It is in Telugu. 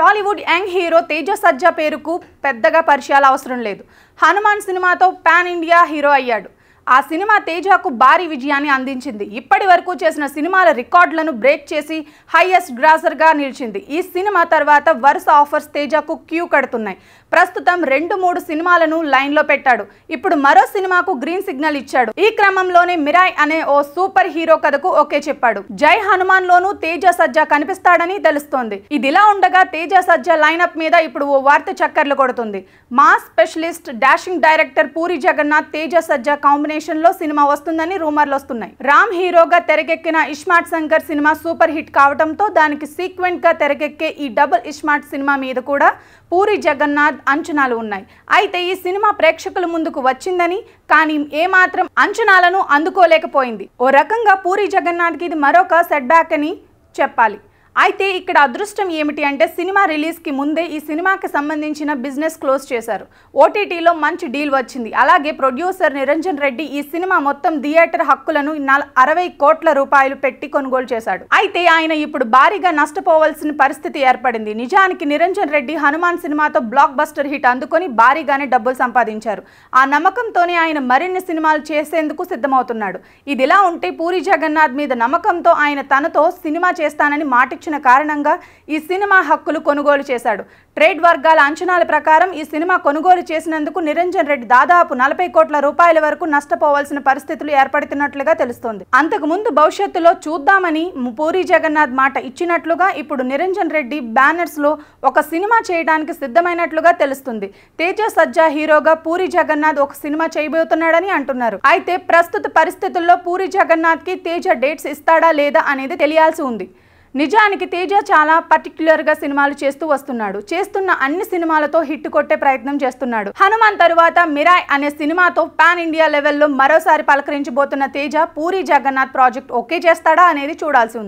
టాలీవుడ్ యంగ్ హీరో తేజ సజ్జా పేరుకు పెద్దగా పరిచయాలు అవసరం లేదు. హనుమాన్ సినిమాతో పాన్ ఇండియా హీరో అయ్యాడు. ఆ సినిమా తేజకు భారీ విజయాన్ని అందించింది. ఇప్పటి వరకు చేసిన సినిమాల రికార్డులను బ్రేక్ చేసి హైయెస్ట్ గ్రాసర్గా నిలిచింది. ఈ సినిమా తర్వాత వరుస ఆఫర్స్ తేజకు క్యూ కడుతున్నాయి. ప్రస్తుతం 2-3 సినిమాలను లైన్లో పెట్టాడు. ఇప్పుడు మరో సినిమాకు గ్రీన్ సిగ్నల్ ఇచ్చాడు. ఈ క్రమంలోనే మిరాయ్ అనే ఓ సూపర్ హీరో కథకు ఓకే చెప్పాడు. జై హనుమాన్ లోనూ తేజ సజ్జా కనిపిస్తాడని తెలుస్తోంది. ఇదిలా ఉండగా తేజ సజ్జా లైనప్ మీద ఇప్పుడు ఓ వార్త చక్కర్లు కొడుతుంది. Mass specialist dashing director Puri Jagannadh Teja Sajja combination లో సినిమా వస్తుందని రూమర్లు వస్తున్నాయి. రామ్ హీరోగా తెరకెక్కిన iSmart Shankar cinema super hit కావడంతో దానికి సీక్వెంట్ గా తెరకెక్కే ఈ డబుల్ ఇస్మార్ట్ సినిమా మీద కూడా పూరి జగన్నాథ్ అంచనాలు ఉన్నాయి. అయితే ఈ సినిమా ప్రేక్షకుల ముందుకు వచ్చిందని, కానీ ఏమాత్రం అంచనాలను అందుకోలేకపోయింది. ఓ రకంగా పూరి జగన్నాథ్కి ఇది మరొక సెట్ బ్యాక్ అని చెప్పాలి. అయితే ఇక్కడ అదృష్టం ఏమిటి అంటే సినిమా రిలీజ్కి ముందే ఈ సినిమాకి సంబంధించిన బిజినెస్ క్లోజ్ చేశారు. ఓటీటీలో మంచి డీల్ వచ్చింది. అలాగే ప్రొడ్యూసర్ నిరంజన్ రెడ్డి ఈ సినిమా మొత్తం థియేటర్ హక్కులను 60 కోట్ల రూపాయలు పెట్టి కొనుగోలు చేశాడు. అయితే ఆయన ఇప్పుడు భారీగా నష్టపోవాల్సిన పరిస్థితి ఏర్పడింది. నిజానికి నిరంజన్ రెడ్డి హనుమాన్ సినిమాతో బ్లాక్ బస్టర్ హిట్ అందుకొని భారీగానే డబ్బులు సంపాదించారు. ఆ నమ్మకంతోనే ఆయన మరిన్ని సినిమాలు చేసేందుకు సిద్ధమవుతున్నాడు. ఇదిలా ఉంటే పూరి జగన్నాథ్ మీద నమ్మకంతో ఆయన తనతో సినిమా చేస్తానని మాటిచ్చిన కారణంగా ఈ సినిమా హక్కులు కొనుగోలు చేశాడు. ట్రేడ్ వర్గాల అంచనాల ప్రకారం ఈ సినిమా కొనుగోలు చేసినందుకు నిరంజన్ రెడ్డి దాదాపు 40 కోట్ల రూపాయల వరకు నష్టపోవాల్సిన పరిస్థితులు ఏర్పడుతున్నట్లుగా తెలుస్తోంది. అంతకుముందు భవిష్యత్తులో చూద్దామని పూరి జగన్నాథ్ మాట ఇచ్చినట్లుగా ఇప్పుడు నిరంజన్ రెడ్డి బ్యానర్స్ లో ఒక సినిమా చేయడానికి సిద్ధమైనట్లుగా తెలుస్తుంది. తేజ సజ్జా హీరోగా పూరి జగన్నాథ్ ఒక సినిమా చేయబోతున్నాడని అంటున్నారు. అయితే ప్రస్తుత పరిస్థితుల్లో పూరి జగన్నాథ్ కి తేజ డేట్స్ ఇస్తాడా లేదా అనేది తెలియాల్సి ఉంది. నిజానికి తేజ చాలా పర్టిక్యులర్గా సినిమాలు చేస్తూ వస్తున్నాడు. చేస్తున్న అన్ని సినిమాలతో హిట్ కొట్టే ప్రయత్నం చేస్తున్నాడు. హనుమాన్ తరువాత మిరాయ్ అనే సినిమాతో పాన్ ఇండియా లెవెల్లో మరోసారి పలకరించబోతున్న తేజ పూరి జగన్నాథ్ ప్రాజెక్ట్ ఓకే చేస్తాడా అనేది చూడాల్సి ఉంది.